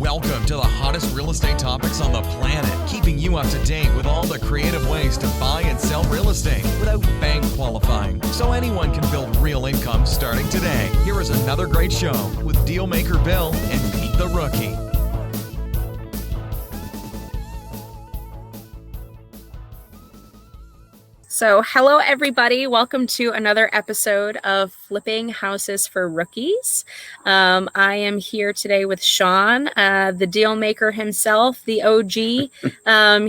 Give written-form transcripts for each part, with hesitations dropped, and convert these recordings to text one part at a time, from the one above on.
Welcome to the hottest real estate topics on the planet, keeping you up to date with all the creative ways to buy and sell real estate without bank qualifying, so anyone can build real income starting today. Here is another great show with Dealmaker Bill and Pete the Rookie. So hello, everybody. Welcome to another episode of Flipping Houses for Rookies. I am here today with Sean, the deal maker himself, the OG.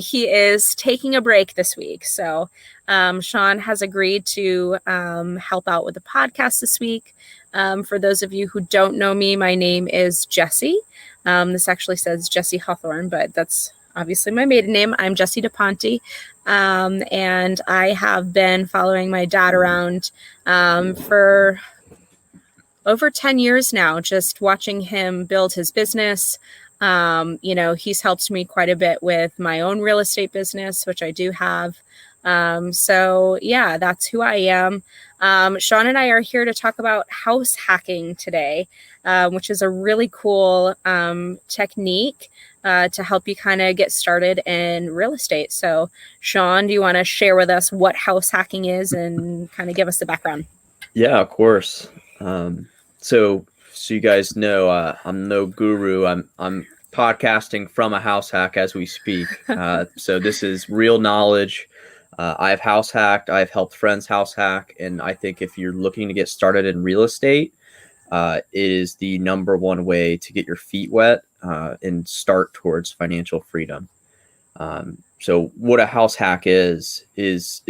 He is taking a break this week. So Sean has agreed to help out with the podcast this week. For those of you who don't know me, my name is Jessie. This actually says Jessie Hawthorne, but that's obviously my maiden name. I'm Jessie DePonte. And I have been following my dad around for over 10 years now, just watching him build his business. He's helped me quite a bit with my own real estate business, which I do have. So yeah, that's who I am. Sean and I are here to talk about house hacking today, which is a really cool technique to help you kind of get started in real estate. So Sean, do you want to share with us what house hacking is and kind of give us the background? Yeah, of course. So you guys know, I'm no guru. I'm podcasting from a house hack as we speak. So this is real knowledge. I've house hacked. I've helped friends house hack. And I think if you're looking to get started in real estate, it is the number one way to get your feet wet and start towards financial freedom. So what a house hack is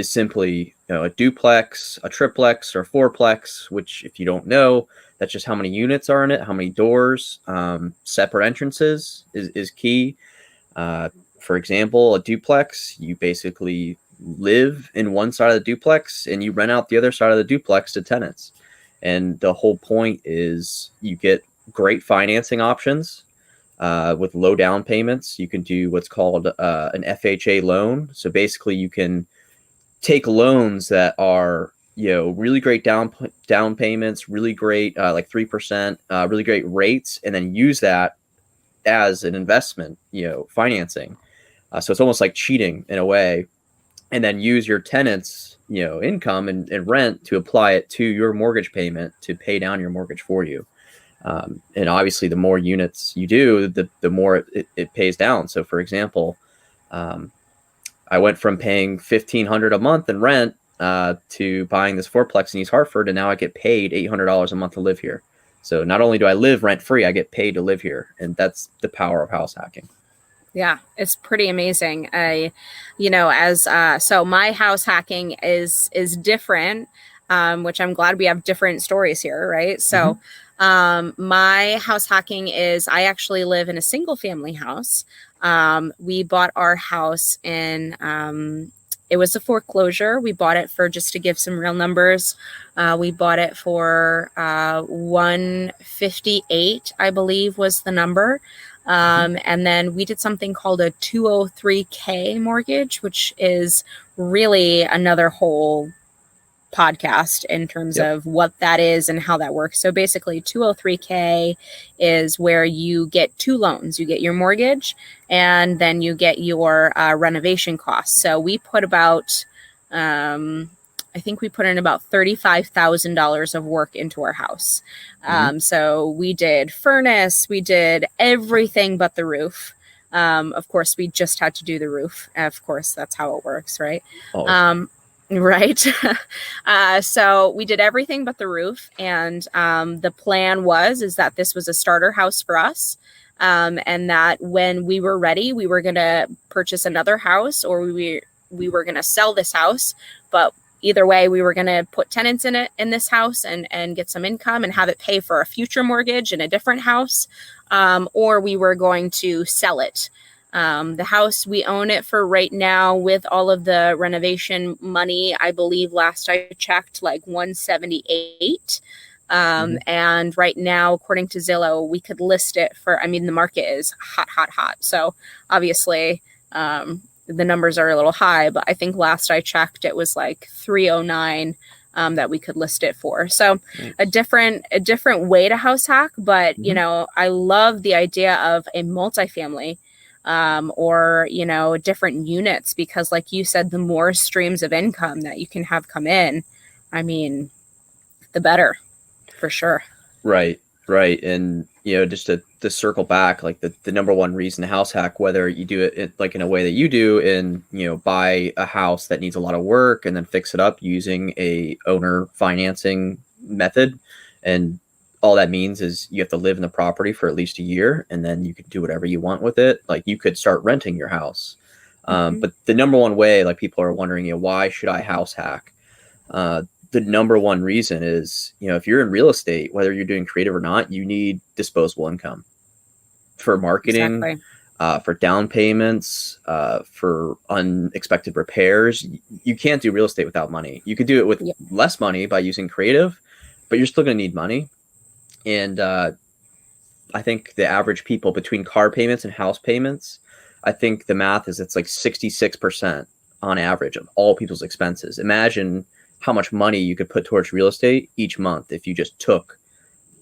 simply a duplex, a triplex, or a fourplex, which if you don't know, that's just how many units are in it, how many doors, separate entrances is key. For example, a duplex, you basically live in one side of the duplex and you rent out the other side of the duplex to tenants. And the whole point is you get great financing options with low down payments. You can do what's called an FHA loan. So basically you can take loans that are, really great down payments, really great, like 3%, really great rates, and then use that as an investment, financing. So it's almost like cheating in a way, and then use your tenants, income and rent to apply it to your mortgage payment to pay down your mortgage for you. And obviously the more units you do, the more it pays down. So for example, I went from paying $1,500 a month in rent to buying this fourplex in East Hartford, and now I get paid $800 a month to live here. So not only do I live rent free, I get paid to live here. And that's the power of house hacking. Yeah, it's pretty amazing. So my house hacking is different, which I'm glad we have different stories here, right? So my house hacking is, I actually live in a single family house. We bought our house in, it was a foreclosure. We bought it for, just to give some real numbers, we bought it for $158, I believe was the number. And then we did something called a 203K mortgage, which is really another whole podcast in terms of what that is and how that works. So basically 203K is where you get two loans. You get your mortgage and then you get your renovation costs. So we put about, I think we put in about $35,000 of work into our house. So we did furnace, we did everything but the roof. Of course, we just had to do the roof. Of course, that's how it works, right? Right. So we did everything but the roof. And the plan is that this was a starter house for us. And that when we were ready, we were going to purchase another house, or we were going to sell this house. But either way, we were going to put tenants in this house and get some income and have it pay for a future mortgage in a different house. Or we were going to sell it. The house, we own it for right now with all of the renovation money. I believe last I checked, like $178. And right now, according to Zillow, we could list it for, the market is hot. So obviously, the numbers are a little high, but I think last I checked, it was like 309 that we could list it for. So a different way to house hack, but you know, I love the idea of a multifamily or, you know, different units, because like you said, the more streams of income that you can have come in, I mean, the better, for sure. Right. And, you know, just to circle back, like the number one reason to house hack, whether you do it like in a way that you do, and, you know, buy a house that needs a lot of work and then fix it up using a owner financing method. And all that means is you have to live in the property for at least a year, and then you can do whatever you want with it. Like you could start renting your house. But the number one way, like people are wondering, you know, why should I house hack? The number one reason is, you know, if you're in real estate, whether you're doing creative or not, you need disposable income for marketing, for down payments, for unexpected repairs. You can't do real estate without money. You could do it with less money by using creative, but you're still going to need money. And I think the average people between car payments and house payments, I think the math is it's like 66% on average of all people's expenses. Imagine how much money you could put towards real estate each month if you just took,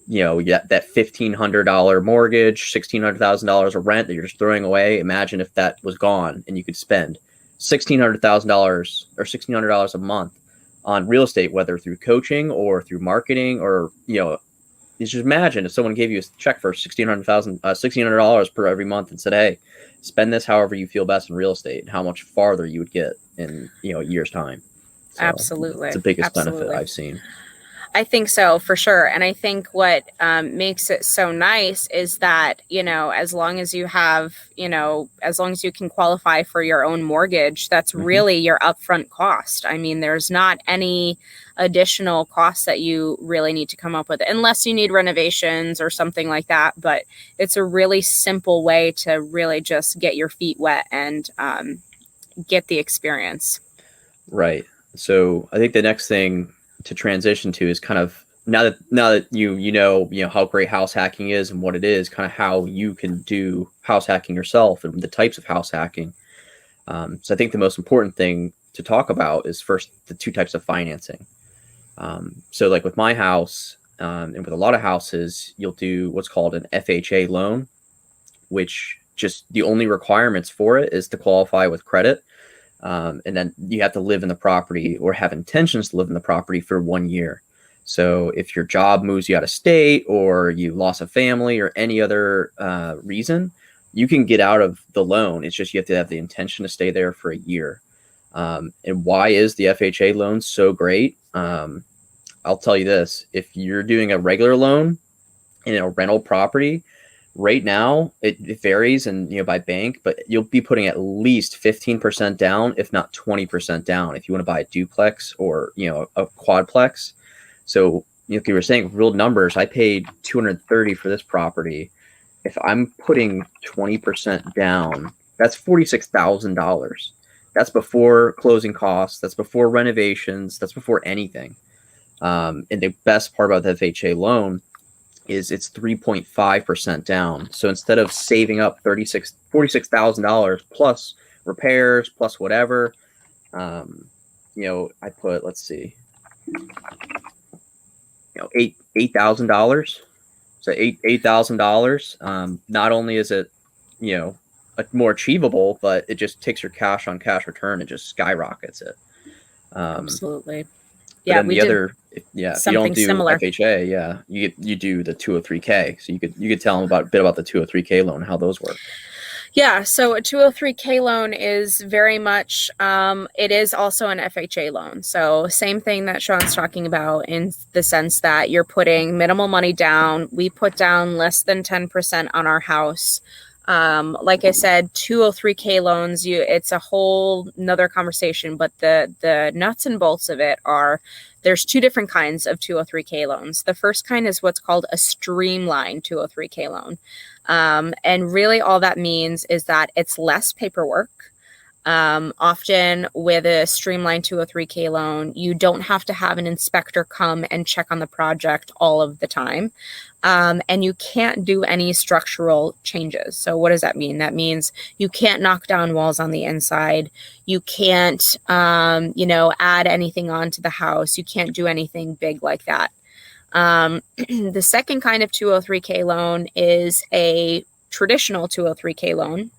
you know, that $1,500 mortgage, $1,600,000 of rent that you're just throwing away. Imagine if that was gone and you could spend $1,600,000 or $1,600 a month on real estate, whether through coaching or through marketing, or, you know, you just imagine if someone gave you a check for $1,600 per every month and said, hey, spend this however you feel best in real estate, and how much farther you would get in, you know, a year's time. So Absolutely. It's the biggest benefit I've seen. I think so, for sure. And I think what makes it so nice is that, you know, as long as you have, you know, as long as you can qualify for your own mortgage, that's really your upfront cost. I mean, there's not any additional costs that you really need to come up with, unless you need renovations or something like that. But it's a really simple way to really just get your feet wet and get the experience. Right. So I think the next thing to transition to is kind of now that you know how great house hacking is and what it is, kind of how you can do house hacking yourself and the types of house hacking. So I think the most important thing to talk about is first the two types of financing. So like with my house and with a lot of houses, you'll do what's called an FHA loan, which just the only requirements for it is to qualify with credit. And then you have to live in the property or have intentions to live in the property for 1 year. So if your job moves you out of state, or you lost a family, or any other reason, you can get out of the loan. It's just you have to have the intention to stay there for a year. And why is the FHA loan so great? I'll tell you this. If you're doing a regular loan in a rental property, right now, it varies and, you know, by bank, but you'll be putting at least 15% down, if not 20% down, if you want to buy a duplex or, you know, a quadplex. So, like you were saying, real numbers, I paid $230 for this property. If I'm putting 20% down, that's $46,000. That's before closing costs. That's before renovations. That's before anything. And the best part about the FHA loan is it's 3.5% down. So instead of saving up $46,000 plus repairs plus whatever, you know, I put, let's see, you know, $8,000. So $8,000. Not only is it, you know, more achievable, but it just takes your cash on cash return and just skyrockets it. Absolutely. Yeah, if you don't do similar. FHA, you do the 203K. So you could tell them a bit about the 203K loan, how those work. Yeah, so a 203K loan is very much, it is also an FHA loan. So same thing that Sean's talking about, in the sense that you're putting minimal money down. We put down less than 10% on our house. Like I said, 203K loans, it's a whole nother conversation, but the nuts and bolts of it are, there's two different kinds of 203K loans. The first kind is what's called a streamlined 203K loan. And really all that means is that it's less paperwork. Often with a streamlined 203K loan, you don't have to have an inspector come and check on the project all of the time. And you can't do any structural changes. So what does that mean? That means you can't knock down walls on the inside. You can't, add anything onto the house. You can't do anything big like that. The second kind of 203K loan is a traditional 203K loan.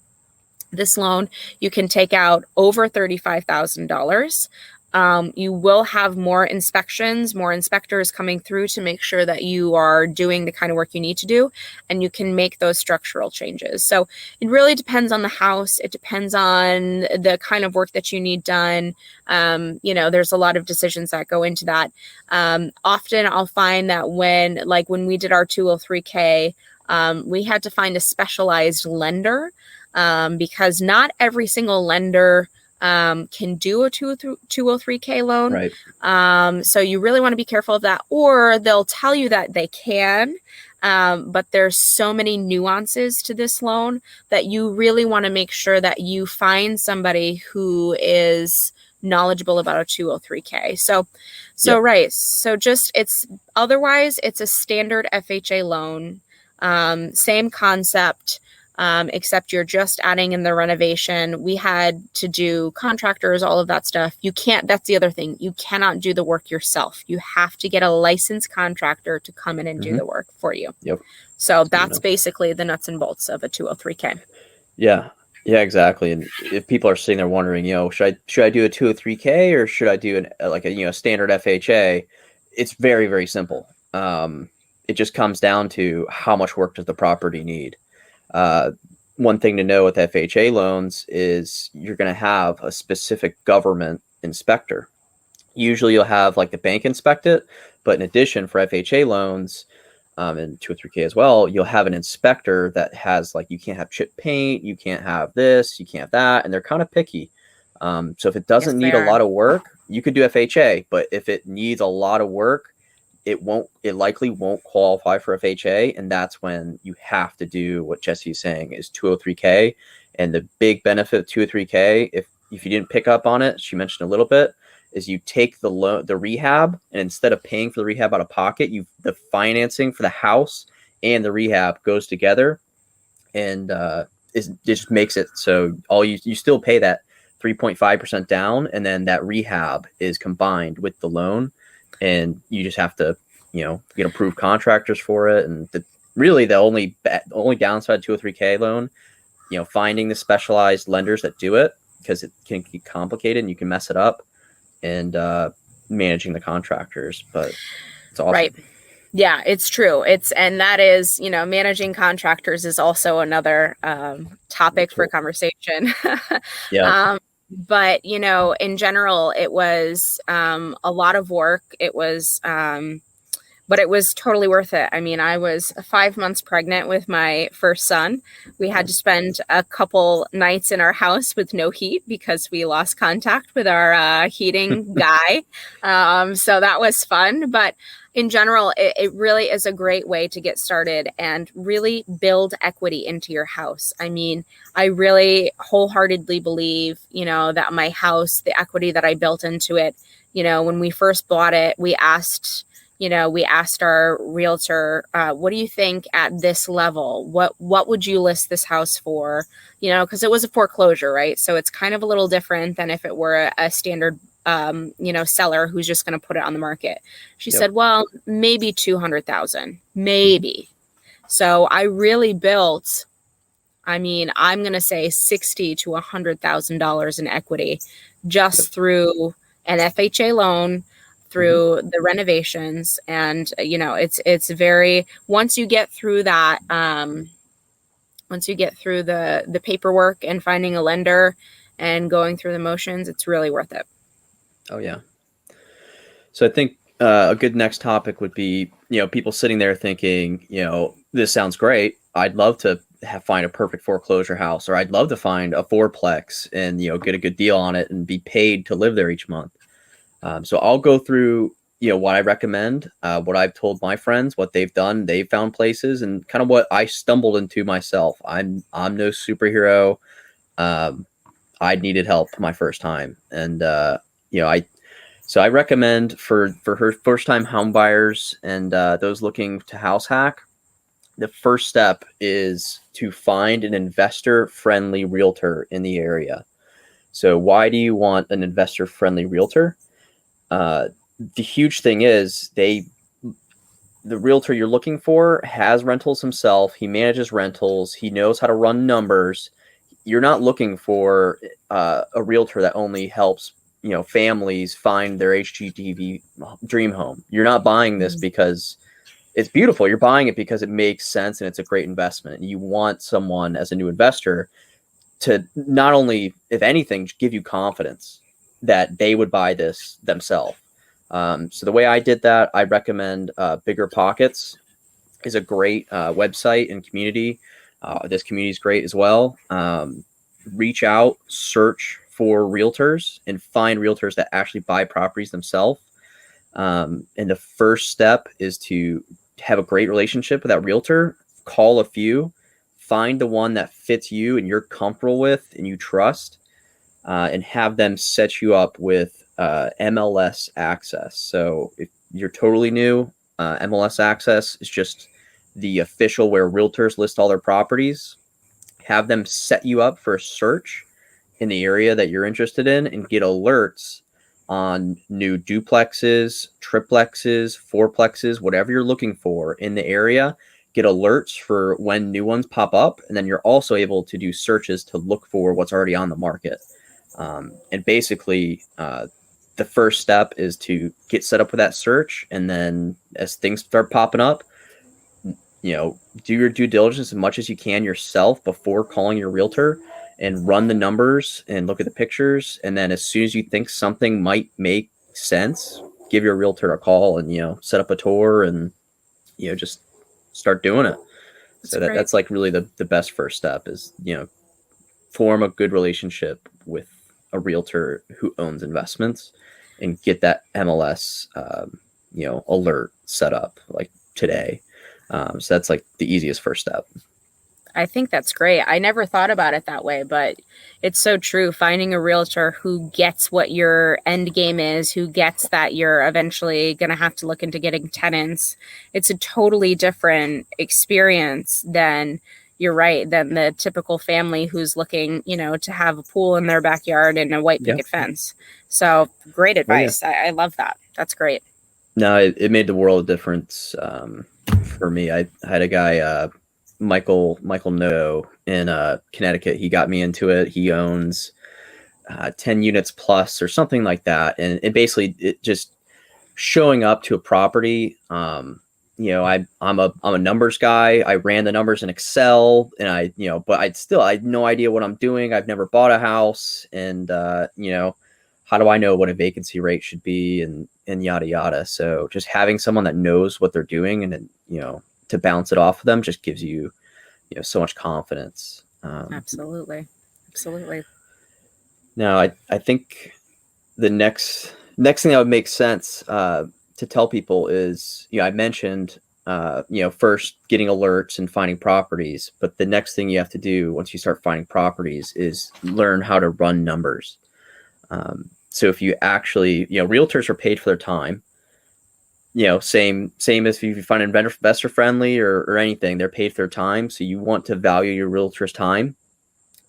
This loan, you can take out over $35,000. You will have more inspections, more inspectors coming through to make sure that you are doing the kind of work you need to do, and you can make those structural changes. So it really depends on the house. It depends on the kind of work that you need done. There's a lot of decisions that go into that. Often I'll find that when we did our 203K, we had to find a specialized lender. Because not every single lender can do a 203K loan. Right. So you really want to be careful of that, or they'll tell you that they can, but there's so many nuances to this loan that you really want to make sure that you find somebody who is knowledgeable about a 203K. So Yep. right. So otherwise it's a standard FHA loan. Same concept. Except you're just adding in the renovation. We had to do contractors, all of that stuff. That's the other thing. You cannot do the work yourself. You have to get a licensed contractor to come in and do the work for you. Yep. So that's basically the nuts and bolts of a 203K. Yeah. Yeah, exactly. And if people are sitting there wondering, should I do a 203K or should I do a standard FHA? It's very, very simple. It just comes down to how much work does the property need. One thing to know with FHA loans is you're going to have a specific government inspector. Usually you'll have the bank inspect it, but in addition for FHA loans, and 203K as well, you'll have an inspector that has you can't have chip paint, you can't have this, you can't have that, and they're kind of picky. So if it doesn't need a lot of work, you could do FHA, but if it needs a lot of work, it likely won't qualify for FHA. And that's when you have to do what Jessie's saying is 203K. And the big benefit of 203K, if you didn't pick up on it, she mentioned a little bit, is you take the rehab, and instead of paying for the rehab out of pocket, the financing for the house and the rehab goes together, and it just makes it so you still pay that 3.5% down, and then that rehab is combined with the loan. And you just have to, get approved contractors for it. And the only downside to a 203K loan, finding the specialized lenders that do it, because it can get complicated and you can mess it up, and managing the contractors. But it's awesome. Right. Yeah, it's true. And that is, managing contractors is also another topic for conversation. Yeah. But, in general, it was a lot of work. It was, but it was totally worth it. I mean, I was 5 months pregnant with my first son. We had to spend a couple nights in our house with no heat because we lost contact with our heating guy. So that was fun. But in general, it really is a great way to get started and really build equity into your house. I mean, I really wholeheartedly believe, that my house, the equity that I built into it, when we first bought it, we asked our realtor, what do you think at this level? What would you list this house for? Because it was a foreclosure, right? So it's kind of a little different than if it were a standard seller who's just going to put it on the market. She said, well, maybe 200,000, maybe. So I really built, I'm going to say $60,000 to $100,000 in equity just through an FHA loan, through the renovations. And, it's very, once you get through that, once you get through the paperwork and finding a lender and going through the motions, it's really worth it. Oh, yeah. So I think a good next topic would be, people sitting there thinking, this sounds great. I'd love to find a perfect foreclosure house, or I'd love to find a fourplex and, get a good deal on it and be paid to live there each month. So I'll go through, what I recommend, what I've told my friends, what they've done. They've found places, and kind of what I stumbled into myself. I'm no superhero. I needed help my first time. And, so I recommend for her first time home buyers and those looking to house hack, the first step is to find an investor friendly realtor in the area. So why do you want an investor friendly realtor? The huge thing is the realtor you're looking for has rentals himself. He manages rentals. He knows how to run numbers. You're not looking for a realtor that only helps, families find their HGTV dream home. You're not buying this because it's beautiful. You're buying it because it makes sense and it's a great investment. You want someone as a new investor to not only, if anything, give you confidence that they would buy this themselves. So the way I did that, I recommend Bigger Pockets is a great website and community. This community is great as well. Reach out, search for realtors, and find realtors that actually buy properties themselves. And the first step is to have a great relationship with that realtor. Call a few, find the one that fits you and you're comfortable with and you trust, and have them set you up with MLS access. So if you're totally new, MLS access is just the official where realtors list all their properties. Have them set you up for a search in the area that you're interested in and get alerts on new duplexes, triplexes, fourplexes, whatever you're looking for in the area. Get alerts for when new ones pop up. And then you're also able to do searches to look for what's already on the market. And basically, the first step is to get set up with that search. And then as things start popping up, do your due diligence as much as you can yourself before calling your realtor, and run the numbers and look at the pictures. And then as soon as you think something might make sense, give your realtor a call and, set up a tour and, just start doing it. That's like really the best first step is, form a good relationship with a realtor who owns investments and get that MLS, alert set up like today. So that's like the easiest first step. I think that's great. I never thought about it that way, but it's so true. Finding a realtor who gets what your end game is, who gets that you're eventually going to have to look into getting tenants. It's a totally different experience than, you're right, than the typical family who's looking, to have a pool in their backyard and a white picket fence. So great advice. Oh, yeah. I love that. That's great. No, it made the world of difference for me. I had a guy, Michael Noto in Connecticut. He got me into it. He owns 10 units plus or something like that. And it just showing up to a property. I'm a numbers guy. I ran the numbers in Excel and but I had no idea what I'm doing. I've never bought a house. And, how do I know what a vacancy rate should be and yada, yada. So just having someone that knows what they're doing and, to bounce it off of them just gives you, so much confidence. Absolutely. Now, I think the next thing that would make sense to tell people is, I mentioned, first getting alerts and finding properties, but the next thing you have to do once you start finding properties is learn how to run numbers. So if you actually, realtors are paid for their time. Same as if you find an investor friendly or anything, they're paid for their time. So you want to value your realtor's time.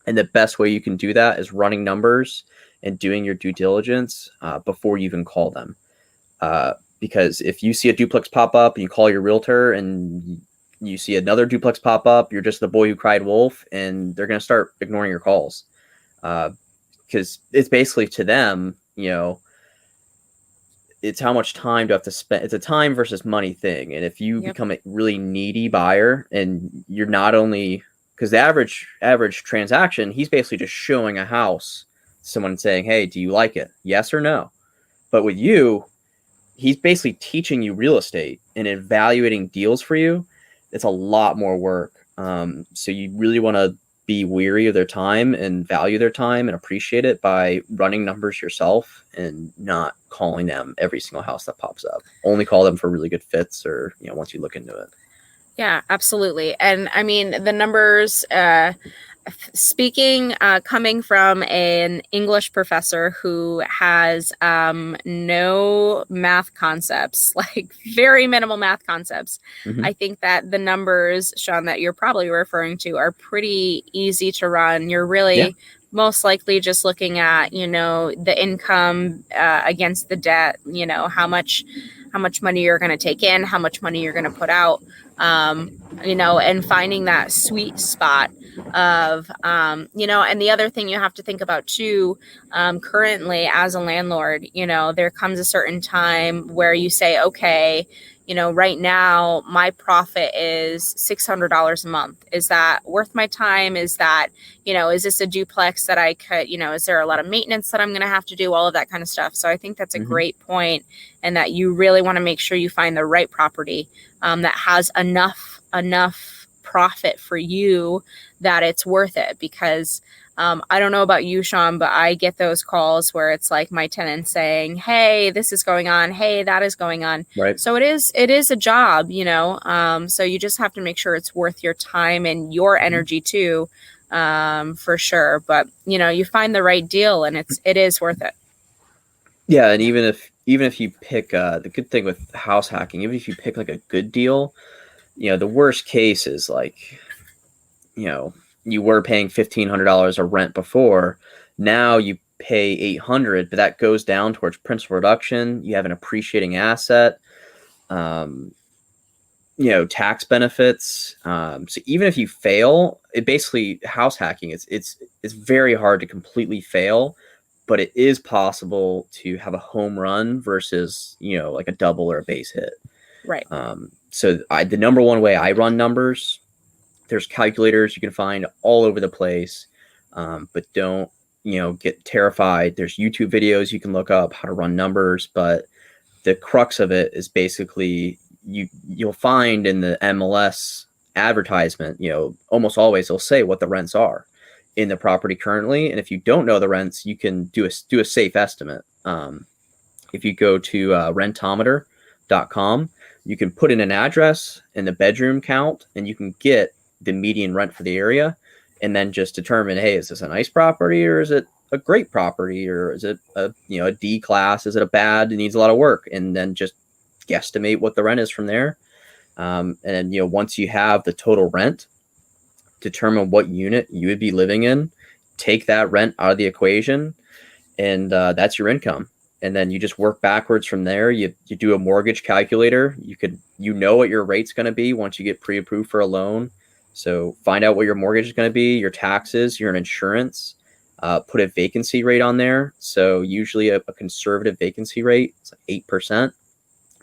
And the best way you can do that is running numbers and doing your due diligence before you even call them. Because if you see a duplex pop up and you call your realtor and you see another duplex pop up, you're just the boy who cried wolf, and they're going to start ignoring your calls. Because it's basically to them, it's how much time do I have to spend. It's a time versus money thing. And if you become a really needy buyer, and you're not only, because the average transaction, he's basically just showing a house to someone saying, hey, do you like it? Yes or no? But with you, he's basically teaching you real estate and evaluating deals for you. It's a lot more work. So you really want to be weary of their time and value their time and appreciate it by running numbers yourself and not calling them every single house that pops up. Only call them for really good fits or, once you look into it. Yeah, absolutely. And I mean, the numbers, Speaking, coming from an English professor who has no math concepts, like very minimal math concepts, Mhm. I think that the numbers, Sean, that you're probably referring to are pretty easy to run. You're Yeah. really most likely just looking at, the income against the debt, how much money you're going to take in, how much money you're going to put out, and finding that sweet spot of and the other thing you have to think about too, currently as a landlord, there comes a certain time where you say, okay, right now my profit is $600 a month. Is that worth my time? Is that, is this a duplex that I could, is there a lot of maintenance that I'm going to have to do, all of that kind of stuff. So I think that's a great point, and that you really want to make sure you find the right property that has enough profit for you that it's worth it. Because I don't know about you, Sean, but I get those calls where it's like my tenant saying, hey, this is going on, hey, that is going on. Right. So it is a job, so you just have to make sure it's worth your time and your energy too, for sure. But you find the right deal, and it is worth it. Yeah, and even if you pick the good thing with house hacking, even if you pick like a good deal, the worst case is like, you were paying $1,500 of rent before. Now you pay $800, but that goes down towards principal reduction. You have an appreciating asset, tax benefits. So even if you fail, it basically house hacking. It's very hard to completely fail, but it is possible to have a home run versus like a double or a base hit. Right. So the number one way I run numbers, there's calculators you can find all over the place, but don't get terrified. There's YouTube videos you can look up how to run numbers, but the crux of it is basically you'll find in the MLS advertisement, almost always they'll say what the rents are in the property currently, and if you don't know the rents, you can do a safe estimate. If you go to rentometer.com, you can put in an address and the bedroom count, and you can get the median rent for the area, and then just determine, hey, is this a nice property, or is it a great property, or is it a D class? Is it a bad? It needs a lot of work, and then just guesstimate what the rent is from there. And then once you have the total rent, determine what unit you would be living in, take that rent out of the equation, and that's your income. And then you just work backwards from there. You do a mortgage calculator. You know what your rate's going to be once you get pre-approved for a loan. So find out what your mortgage is going to be, your taxes, your insurance, put a vacancy rate on there. So usually a conservative vacancy rate is like 8%.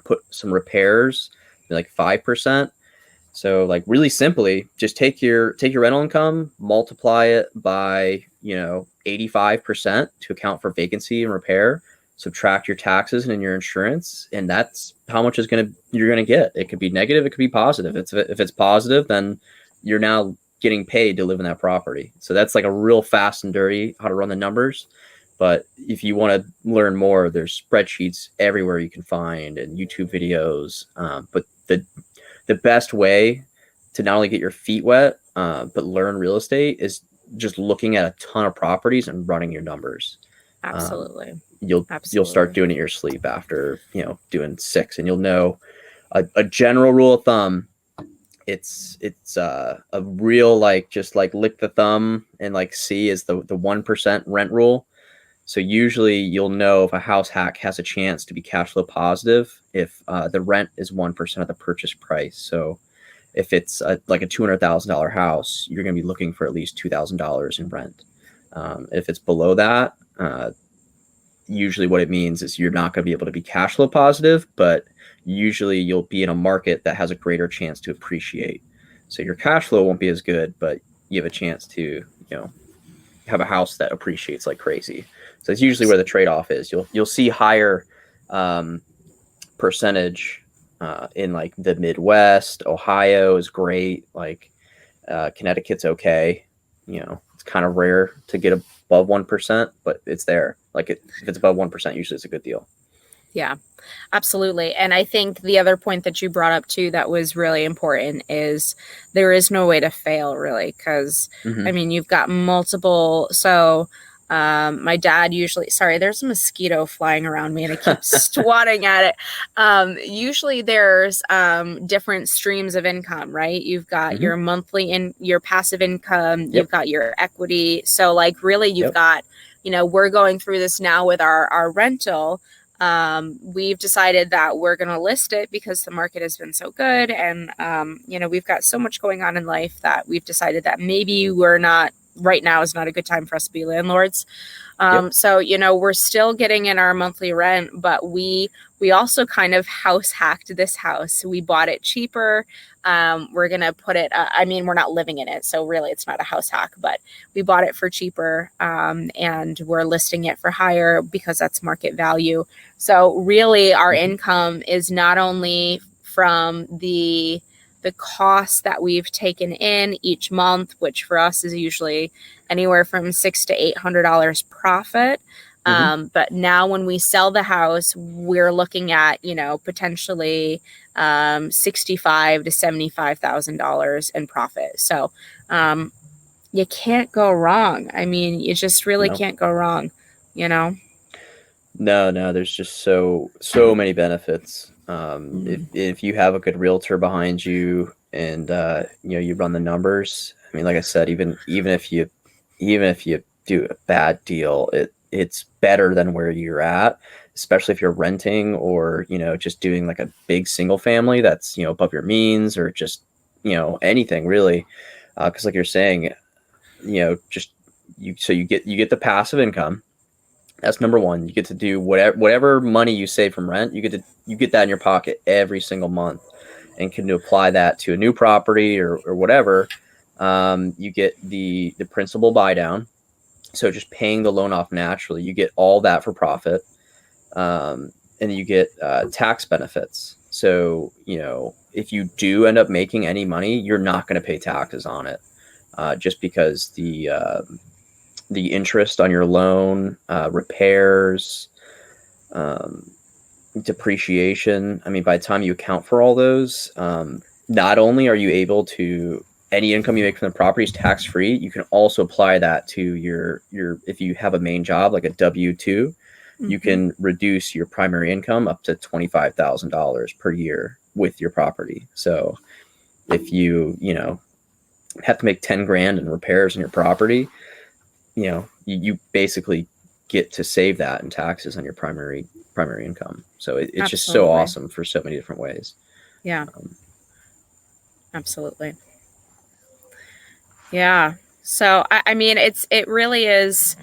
Put some repairs, like 5%. So like really simply, just take your rental income, multiply it by 85% to account for vacancy and repair. Subtract your taxes and your insurance, and that's how much you're gonna get. It could be negative, it could be positive. If it's positive, then you're now getting paid to live in that property. So that's like a real fast and dirty how to run the numbers. But if you want to learn more, there's spreadsheets everywhere you can find, and YouTube videos. But the best way to not only get your feet wet, but learn real estate is just looking at a ton of properties and running your numbers. Absolutely. You'll start doing it in your sleep after doing 6, and you'll know a general rule of thumb. It's a real just lick the thumb and see is the 1% rent rule. So usually you'll know if a house hack has a chance to be cash flow positive if the rent is 1% of the purchase price. So if it's like a $200,000 house, you're going to be looking for at least $2,000 in rent. If it's below that, usually what it means is you're not going to be able to be cash flow positive, but usually you'll be in a market that has a greater chance to appreciate. So your cash flow won't be as good, but you have a chance to, have a house that appreciates like crazy. So it's usually where the trade-off is. You'll see higher percentage in like the Midwest. Ohio is great. Connecticut's okay. It's kind of rare to get above 1%, but it's there. If it's above 1%, usually it's a good deal. Yeah, absolutely. And I think the other point that you brought up too that was really important is there is no way to fail, really, because Hmm. I mean you've got multiple. So my dad usually, sorry, there's a mosquito flying around me and I keep swatting at it. Usually there's different streams of income, right? You've got Hmm. your monthly and your passive income, Yep. you've got your equity. So like really you've Yep. got, we're going through this now with our rental. We've decided that we're going to list it because the market has been so good. And, we've got so much going on in life that we've decided that maybe right now is not a good time for us to be landlords. Yep. So, we're still getting in our monthly rent, but we also kind of house hacked this house. We bought it cheaper. We're going to put it, we're not living in it. So really it's not a house hack, but we bought it for cheaper. And we're listing it for higher because that's market value. So really our income is not only from the costs that we've taken in each month, which for us is usually anywhere from $600 to $800 profit. But now when we sell the house, we're looking at, potentially $65,000 to $75,000 in profit. So you can't go wrong. I mean, you just really can't go wrong, No, there's just so many benefits. If you have a good realtor behind you and you run the numbers, I mean, like I said, even if you do a bad deal, it's better than where you're at, especially if you're renting or just doing like a big single family that's above your means, or just anything really, because like you're saying, just you get the passive income. That's number one. You get to do whatever money you save from rent, you get that in your pocket every single month, and can apply that to a new property or whatever. You get the principal buy down, so just paying the loan off naturally. You get all that for profit, and you get tax benefits. So if you do end up making any money, you're not going to pay taxes on it, just because the interest on your loan, repairs, depreciation. I mean, by the time you account for all those, not only are you able to, any income you make from the property is tax free, you can also apply that to your if you have a main job like a W-2, you can reduce your primary income up to $25,000 per year with your property. So if you have to make 10 grand in repairs in your property, you basically get to save that in taxes on your primary income. So it's just so awesome for so many different ways. Yeah. Absolutely. Yeah. So, I mean, it really is,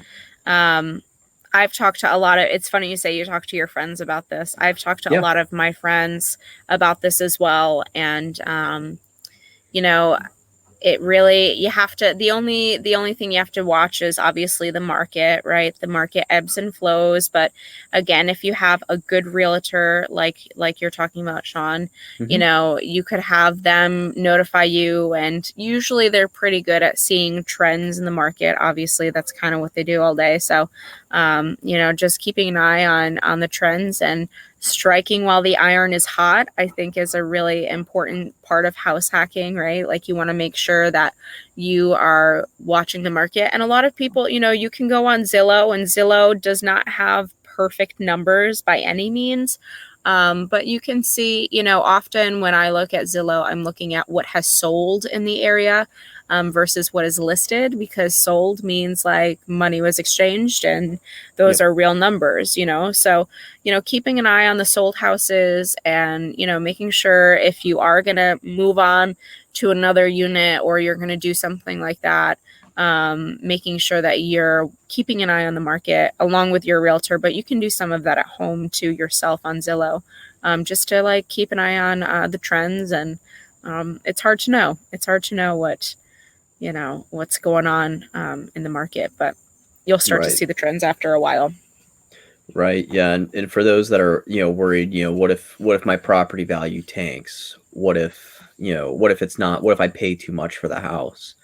I've talked to a lot of, it's funny you say you talk to your friends about this. I've talked to a lot of my friends about this as well. And, it really, you have to, the only thing you have to watch is obviously the market, right? The market ebbs and flows. But again, if you have a good realtor, like you're talking about, Sean, you could have them notify you, and usually they're pretty good at seeing trends in the market. Obviously that's kind of what they do all day. So, just keeping an eye on the trends and striking while the iron is hot, I think is a really important part of house hacking, right? Like you want to make sure that you are watching the market. And a lot of people, you can go on Zillow, and Zillow does not have perfect numbers by any means. But you can see, often when I look at Zillow, I'm looking at what has sold in the area versus what is listed, because sold means like money was exchanged, and those are real numbers, So, keeping an eye on the sold houses, and, making sure if you are going to move on to another unit or you're going to do something like that, making sure that you're keeping an eye on the market along with your realtor. But you can do some of that at home too yourself on Zillow, just to like keep an eye on the trends. And it's hard to know. It's hard to know what's going on in the market, but you'll start to see the trends after a while. Right. Yeah. And for those that are, worried, what if my property value tanks? What if I pay too much for the house?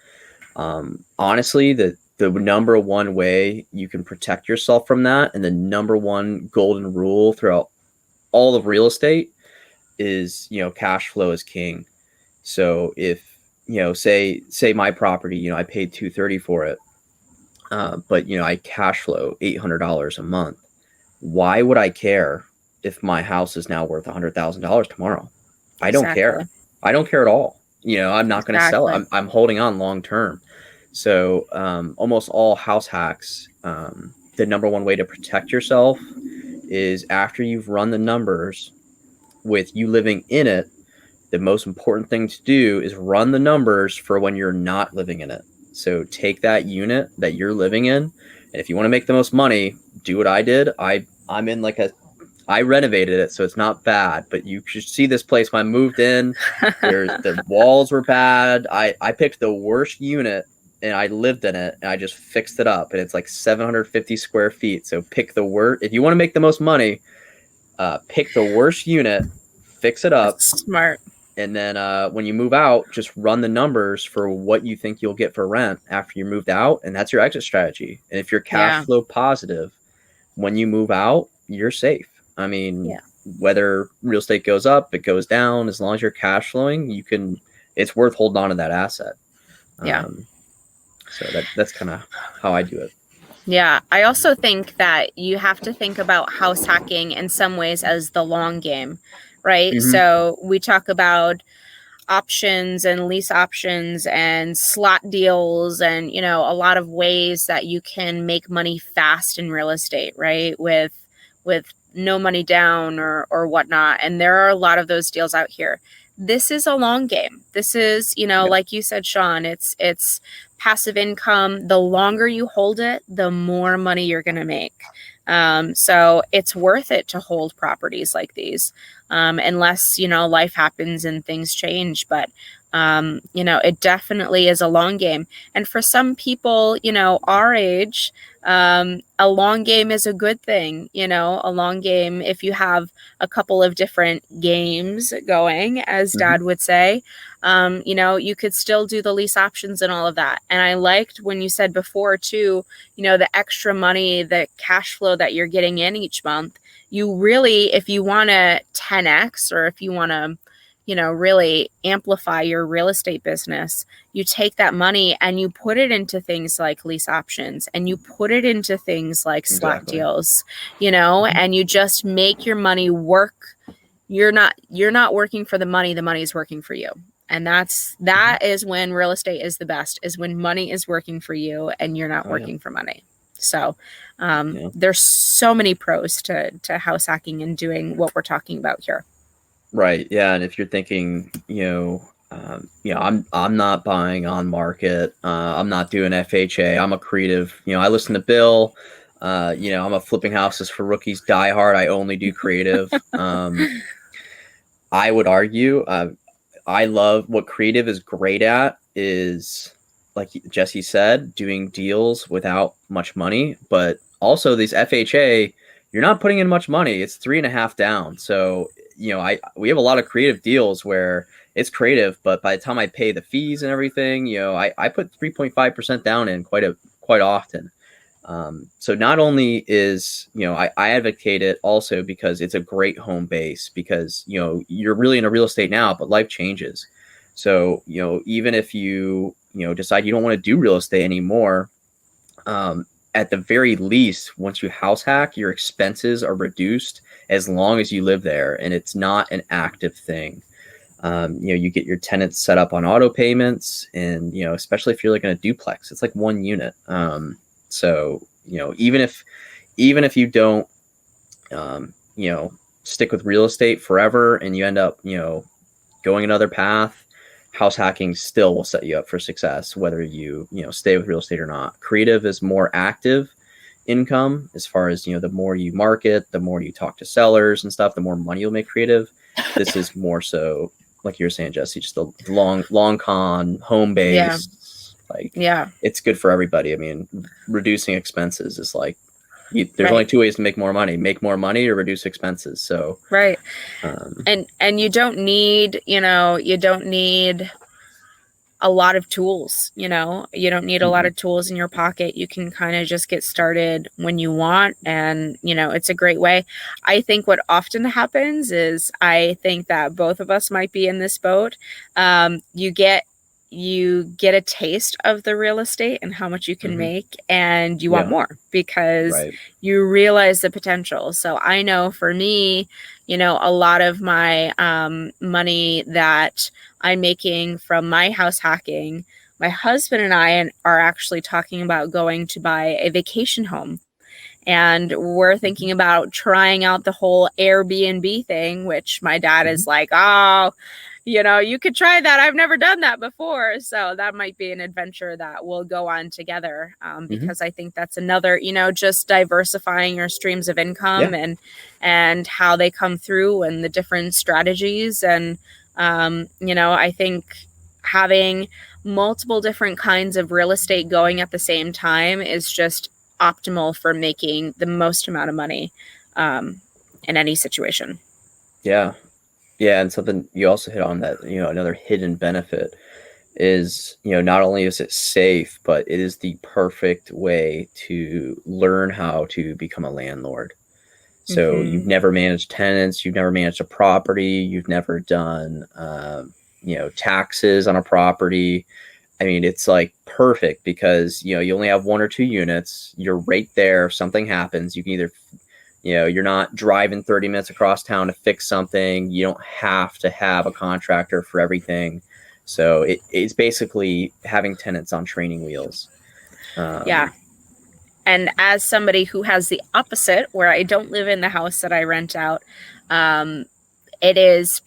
Honestly, the number one way you can protect yourself from that, and the number one golden rule throughout all of real estate is, cash flow is king. So if, say my property, I paid $230 for it, but I cash flow $800 a month. Why would I care if my house is now worth $100,000 tomorrow? I don't care. I don't care at all. I'm not going to sell it. I'm holding on long term. So almost all house hacks, the number one way to protect yourself is after you've run the numbers with you living in it. The most important thing to do is run the numbers for when you're not living in it. So take that unit that you're living in, and if you want to make the most money, do what I did. I'm in I renovated it, so it's not bad, but you should see this place when I moved in. The walls were bad. I picked the worst unit and I lived in it, and I just fixed it up, and it's like 750 square feet. So pick the worst. If you want to make the most money, pick the worst unit, fix it up. That's smart. And then when you move out, just run the numbers for what you think you'll get for rent after you moved out. And that's your exit strategy. And if you're cash flow positive, when you move out, you're safe. I mean, whether real estate goes up, it goes down, as long as you're cash flowing, it's worth holding on to that asset. So that's kind of how I do it. Yeah. I also think that you have to think about house hacking in some ways as the long game, right? Mm-hmm. So we talk about options and lease options and slot deals and, a lot of ways that you can make money fast in real estate, right? With no money down or whatnot. And there are a lot of those deals out here. This is a long game. This is, like you said, Sean, it's passive income. The longer you hold it, the more money you're going to make. So it's worth it to hold properties like these, unless, life happens and things change. But, it definitely is a long game. And for some people, our age, a long game is a good thing. A long game, if you have a couple of different games going, as Dad would say, you could still do the lease options and all of that. And I liked when you said before too, the extra money, the cash flow that you're getting in each month, you really, if you want to 10x, or if you want to, really amplify your real estate business, you take that money and you put it into things like lease options, and you put it into things like slot deals, and you just make your money work. You're not working for the money is working for you. And that is when real estate is the best, is when money is working for you and you're not working for money. So there's so many pros to house hacking and doing what we're talking about here. Right. Yeah. And if you're thinking, I'm not buying on market. I'm not doing FHA. I'm a creative. I listen to Bill. I'm a flipping houses for rookies diehard. I only do creative. I would argue. I love what creative is great at is, like Jessie said, doing deals without much money. But also these FHA, you're not putting in much money. It's 3.5 down. So we have a lot of creative deals where it's creative, but by the time I pay the fees and everything, I put 3.5% down in quite often. So not only is, I advocate it also because it's a great home base, because, you're really in a real estate now, but life changes. So, even if you, decide you don't want to do real estate anymore, at the very least, once you house hack, your expenses are reduced as long as you live there, and it's not an active thing. You get your tenants set up on auto payments, and, especially if you're like in a duplex, it's like one unit. So, even if you don't, stick with real estate forever and you end up, going another path, house hacking still will set you up for success, whether you, stay with real estate or not. Creative is more active income as far as, the more you market, the more you talk to sellers and stuff, the more money you'll make creative. This is more so, like you were saying, Jessie, just a long con home base. It's good for everybody. I mean, reducing expenses is like, there's only two ways to make more money or reduce expenses. So, and you don't need, a lot of tools. You don't need a lot of tools in your pocket. You can kind of just get started when you want, and it's a great way. I think what often happens is, I think that both of us might be in this boat. You get a taste of the real estate and how much you can make, and you want more because you realize the potential. So I know for me, a lot of my money that I'm making from my house hacking, my husband and I are actually talking about going to buy a vacation home. And we're thinking about trying out the whole Airbnb thing, which my dad is like, oh, you could try that. I've never done that before. So that might be an adventure that we'll go on together, because I think that's another, just diversifying your streams of income and how they come through and the different strategies. And, I think having multiple different kinds of real estate going at the same time is just optimal for making the most amount of money in any situation. Yeah. And something you also hit on that, another hidden benefit is, not only is it safe, but it is the perfect way to learn how to become a landlord. So you've never managed tenants, you've never managed a property, you've never done, taxes on a property. I mean, it's like perfect because, you only have 1 or 2 units. You're right there. If something happens, you can either, you're not driving 30 minutes across town to fix something. You don't have to have a contractor for everything. So it's basically having tenants on training wheels. And as somebody who has the opposite, where I don't live in the house that I rent out, it is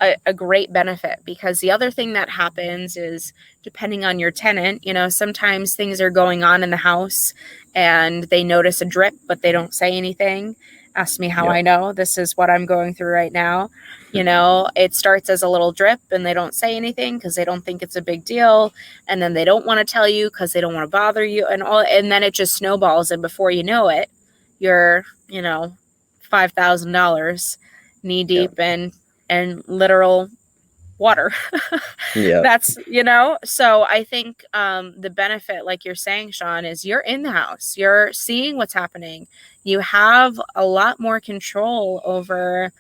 a great benefit, because the other thing that happens is, depending on your tenant, sometimes things are going on in the house and they notice a drip, but they don't say anything. Ask me how I know. This is what I'm going through right now. It starts as a little drip and they don't say anything because they don't think it's a big deal. And then they don't want to tell you because they don't want to bother you and then it just snowballs. And before you know it, you're, $5,000 knee deep in literal water. That's, so I think the benefit, like you're saying, Sean, is you're in the house, you're seeing what's happening. You have a lot more control over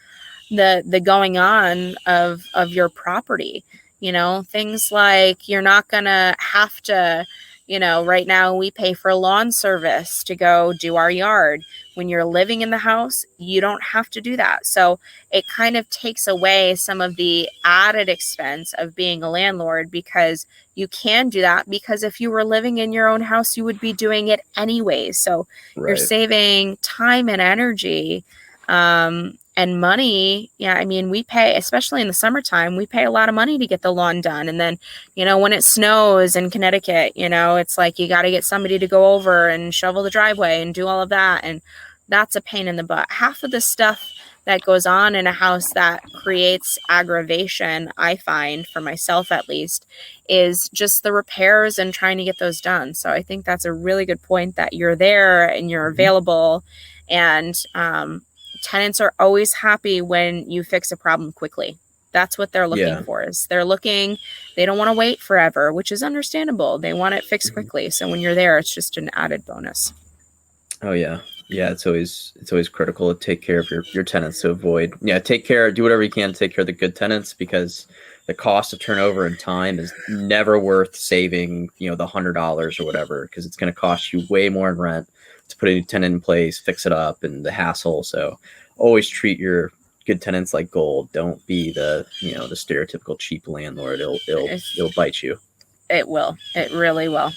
the going on of your property. Things like, you're not gonna have to, right now we pay for lawn service to go do our yard. When you're living in the house, you don't have to do that. So it kind of takes away some of the added expense of being a landlord, because you can do that, because if you were living in your own house, you would be doing it anyway. So you're saving time and energy, and money. I mean, we pay, especially in the summertime, we pay a lot of money to get the lawn done. And then, when it snows in Connecticut, it's like you got to get somebody to go over and shovel the driveway and do all of that. And that's a pain in the butt. Half of the stuff that goes on in a house that creates aggravation, I find, for myself at least, is just the repairs and trying to get those done. So I think that's a really good point, that you're there and you're available. And tenants are always happy when you fix a problem quickly. That's what they're looking for. They don't want to wait forever, which is understandable. They want it fixed quickly. So when you're there, it's just an added bonus. Oh yeah. It's always critical to take care of your tenants, to avoid, do whatever you can to take care of the good tenants, because the cost of turnover and time is never worth saving, the $100 or whatever, because it's going to cost you way more in rent to put a new tenant in place, fix it up, and the hassle. So always treat your good tenants like gold. Don't be the stereotypical cheap landlord. It'll bite you. It will. It really will.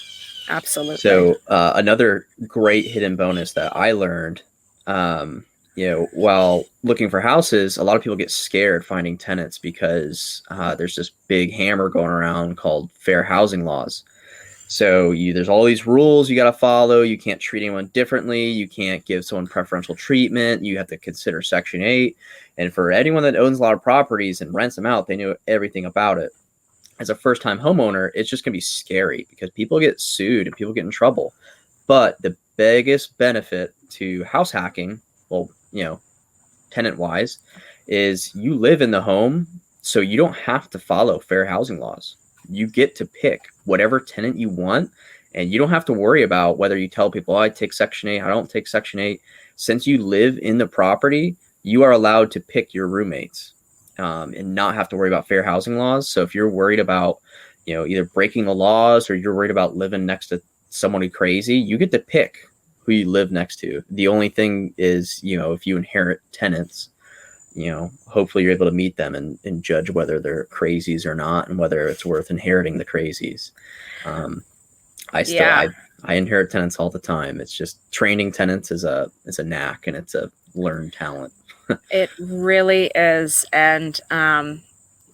Absolutely. So another great hidden bonus that I learned, while looking for houses, a lot of people get scared finding tenants because there's this big hammer going around called fair housing laws. So there's all these rules you got to follow. You can't treat anyone differently. You can't give someone preferential treatment. You have to consider Section 8. And for anyone that owns a lot of properties and rents them out, they know everything about it. As a first-time homeowner, it's just going to be scary because people get sued and people get in trouble. But the biggest benefit to house hacking, tenant-wise, is you live in the home. So you don't have to follow fair housing laws. You get to pick whatever tenant you want, and you don't have to worry about whether you tell people, oh, I take Section 8, I don't take Section 8. Since you live in the property, you are allowed to pick your roommates and not have to worry about fair housing laws. So if you're worried about, either breaking the laws or you're worried about living next to someone crazy, you get to pick who you live next to. The only thing is, if you inherit tenants, hopefully you're able to meet them and judge whether they're crazies or not, and whether it's worth inheriting the crazies. I inherit tenants all the time. It's just training tenants is a knack, and it's a learned talent. It really is. And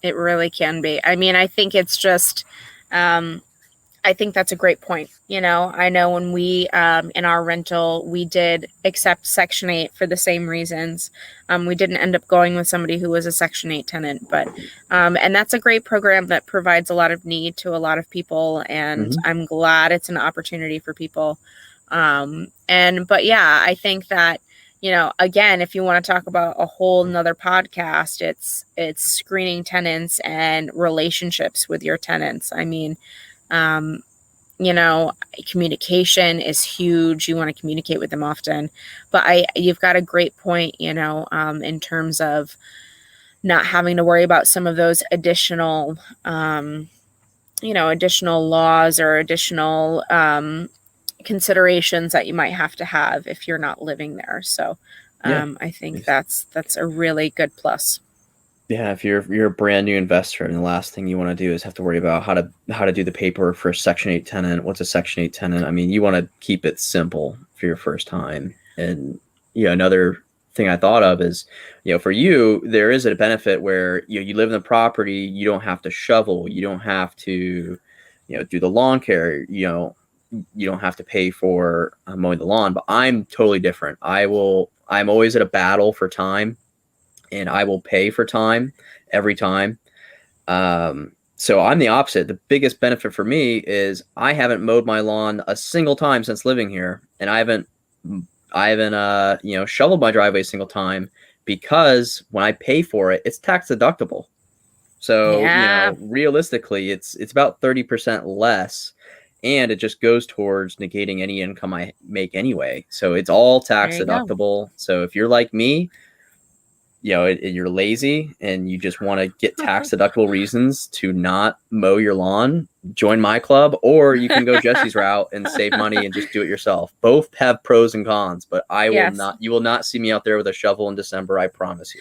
it really can be. I mean, I think it's just, I think that's a great point. I know when we, in our rental, we did accept Section 8 for the same reasons. We didn't end up going with somebody who was a Section 8 tenant, but, and that's a great program that provides a lot of need to a lot of people. And I'm glad it's an opportunity for people. But yeah, I think that, again, if you want to talk about a whole nother podcast, it's screening tenants and relationships with your tenants. I mean, communication is huge. You want to communicate with them often, but you've got a great point, in terms of not having to worry about some of those additional, additional laws or additional, considerations that you might have to have if you're not living there. So, I think that's a really good plus. Yeah, if you're a brand new investor, and the last thing you want to do is have to worry about how to do the paperwork for a Section 8 tenant. What's a Section 8 tenant? I mean, you want to keep it simple for your first time. And another thing I thought of is, for you, there is a benefit where you live in the property, you don't have to shovel, you don't have to, do the lawn care, you don't have to pay for mowing the lawn. But I'm totally different. I'm always at a battle for time. And I will pay for time every time. So I'm the opposite. The biggest benefit for me is I haven't mowed my lawn a single time since living here, and I haven't shoveled my driveway a single time, because when I pay for it, it's tax deductible. So realistically, it's about 30% less, and it just goes towards negating any income I make anyway. So it's all tax deductible. So if you're like me, you're lazy and you just want to get tax deductible reasons to not mow your lawn, join my club, or you can go Jesse's route and save money and just do it yourself. Both have pros and cons, but you will not see me out there with a shovel in December. I promise you.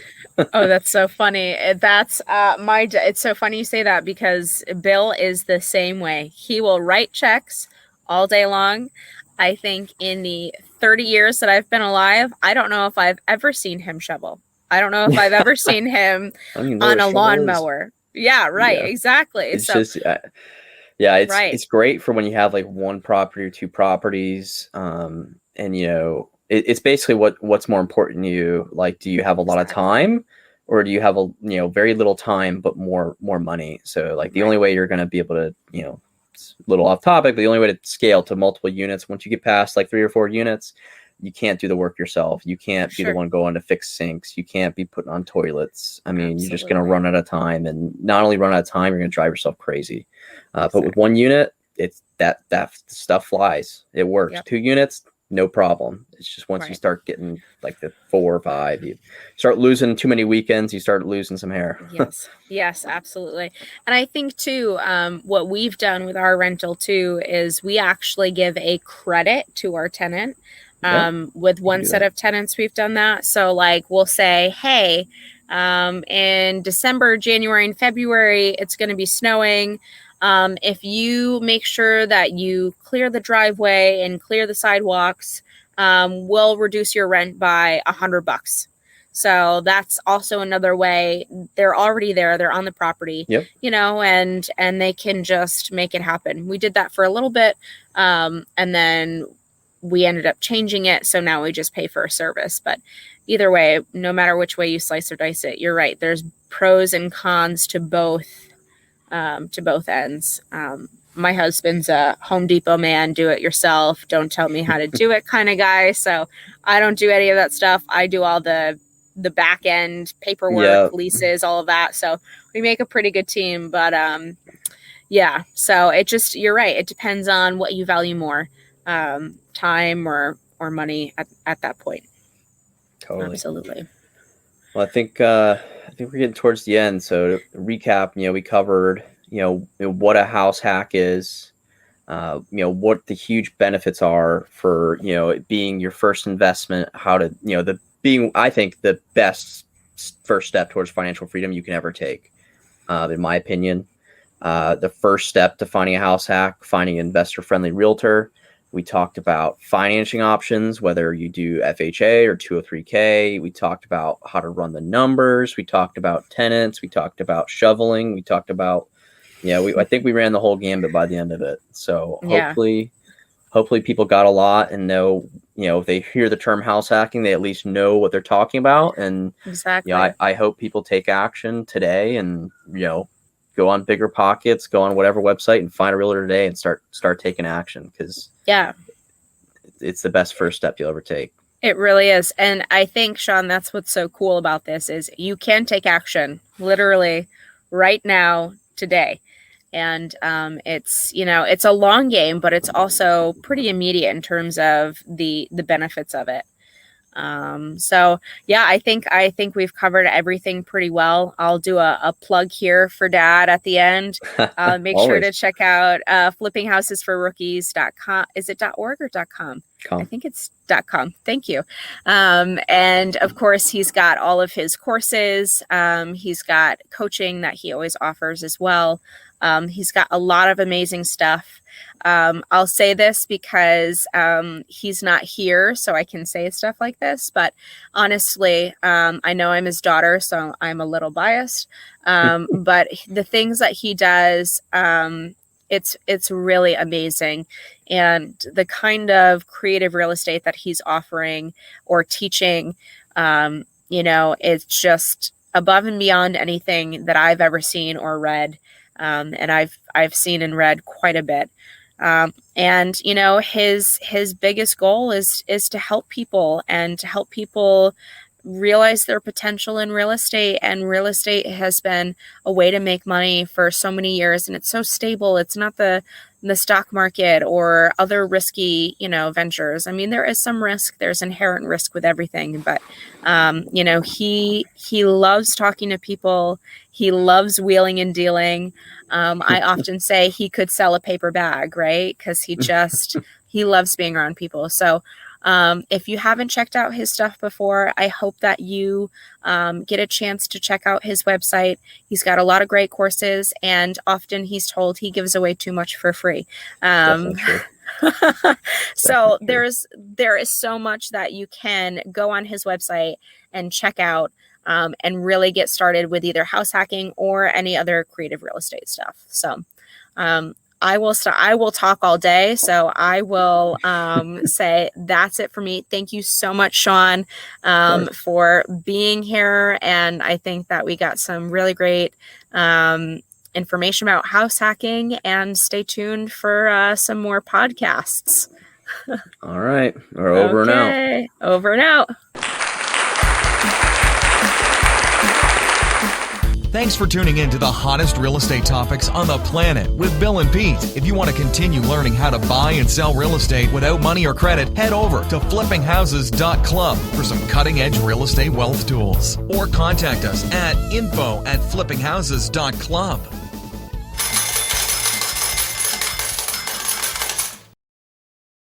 Oh, that's so funny. That's it's so funny you say that, because Bill is the same way. He will write checks all day long. I think in the 30 years that I've been alive, I don't know if I've ever seen him shovel. I don't know if I've ever seen him on a lawnmower. Yeah, right. Yeah. Exactly. It's it's great for when you have like one property or two properties. And it's basically what's more important to you. Like, do you have a lot of time, or do you have very little time but more money? So like the only way you're going to be able to, it's a little off topic, but the only way to scale to multiple units, once you get past like 3 or 4 units, you can't do the work yourself. You can't be the one going to fix sinks. You can't be putting on toilets. I mean, You're just going to run out of time, and not only run out of time, you're going to drive yourself crazy. But with one unit, it's that stuff flies. It works. Yep. 2 units, no problem. It's just once you start getting like the 4 or 5, you start losing too many weekends, you start losing some hair. Yes, absolutely. And I think too, what we've done with our rental too, is we actually give a credit to our tenant. With one set of tenants, we've done that. So like we'll say, hey, in December, January, and February, it's going to be snowing. If you make sure that you clear the driveway and clear the sidewalks, we'll reduce your rent by $100. So that's also another way. They're already there. They're on the property, and they can just make it happen. We did that for a little bit. And then we ended up changing it. So now we just pay for a service. But either way, no matter which way you slice or dice it, you're right. There's pros and cons to both ends. My husband's a Home Depot man, do it yourself, don't tell me how to do it kind of guy. So I don't do any of that stuff. I do all the the back end paperwork, Yeah. leases, all of that. So we make a pretty good team. But yeah, so you're right. It depends on what you value more, time or money at that point. Totally. Absolutely. Well, I think we're getting towards the end. So to recap, we covered, what a house hack is, what the huge benefits are for, it being your first investment, how to, I think the best first step towards financial freedom you can ever take, in my opinion. The first step to finding a house hack, finding an investor-friendly realtor. We talked about financing options, whether you do FHA or 203K. We talked about how to run the numbers. We talked about tenants. We talked about shoveling. We talked about, I think we ran the whole gambit by the end of it. So hopefully people got a lot and know, if they hear the term house hacking, they at least know what they're talking about. And exactly, I hope people take action today and, go on Bigger Pockets, go on whatever website and find a realtor today and start taking action, because it's the best first step you'll ever take. It really is. And I think, Sean, that's what's so cool about this is you can take action literally right now, today. And it's a long game, but it's also pretty immediate in terms of the benefits of it. So yeah, I think we've covered everything pretty well. I'll do a plug here for Dad at the end. Make sure to check out flippinghousesforrookies.com. Is it .org or .com? I think it's .com. Thank you. And of course, he's got all of his courses. He's got coaching that he always offers as well. He's got a lot of amazing stuff. I'll say this because he's not here, so I can say stuff like this. But honestly, I know I'm his daughter, so I'm a little biased. But the things that he does, it's really amazing. And the kind of creative real estate that he's offering or teaching, it's just above and beyond anything that I've ever seen or read. And I've seen and read quite a bit. And his biggest goal is to help people and to help people realize their potential in real estate. And real estate has been a way to make money for so many years, and it's so stable. It's not the stock market or other risky, ventures. I mean, there is some risk. There's inherent risk with everything, but he loves talking to people. He loves wheeling and dealing. I often say he could sell a paper bag, right? Because he loves being around people. So if you haven't checked out his stuff before, I hope that you get a chance to check out his website. He's got a lot of great courses, and often he's told he gives away too much for free. So there is so much that you can go on his website and check out and really get started with either house hacking or any other creative real estate stuff. So I will talk all day. So I will say that's it for me. Thank you so much, Sean, for being here. And I think that we got some really great information about house hacking, and stay tuned for some more podcasts. All right. We're over and out. Over and out. Thanks for tuning in to the hottest real estate topics on the planet with Bill and Pete. If you want to continue learning how to buy and sell real estate without money or credit, head over to flippinghouses.club for some cutting-edge real estate wealth tools. Or contact us at info@flippinghouses.club.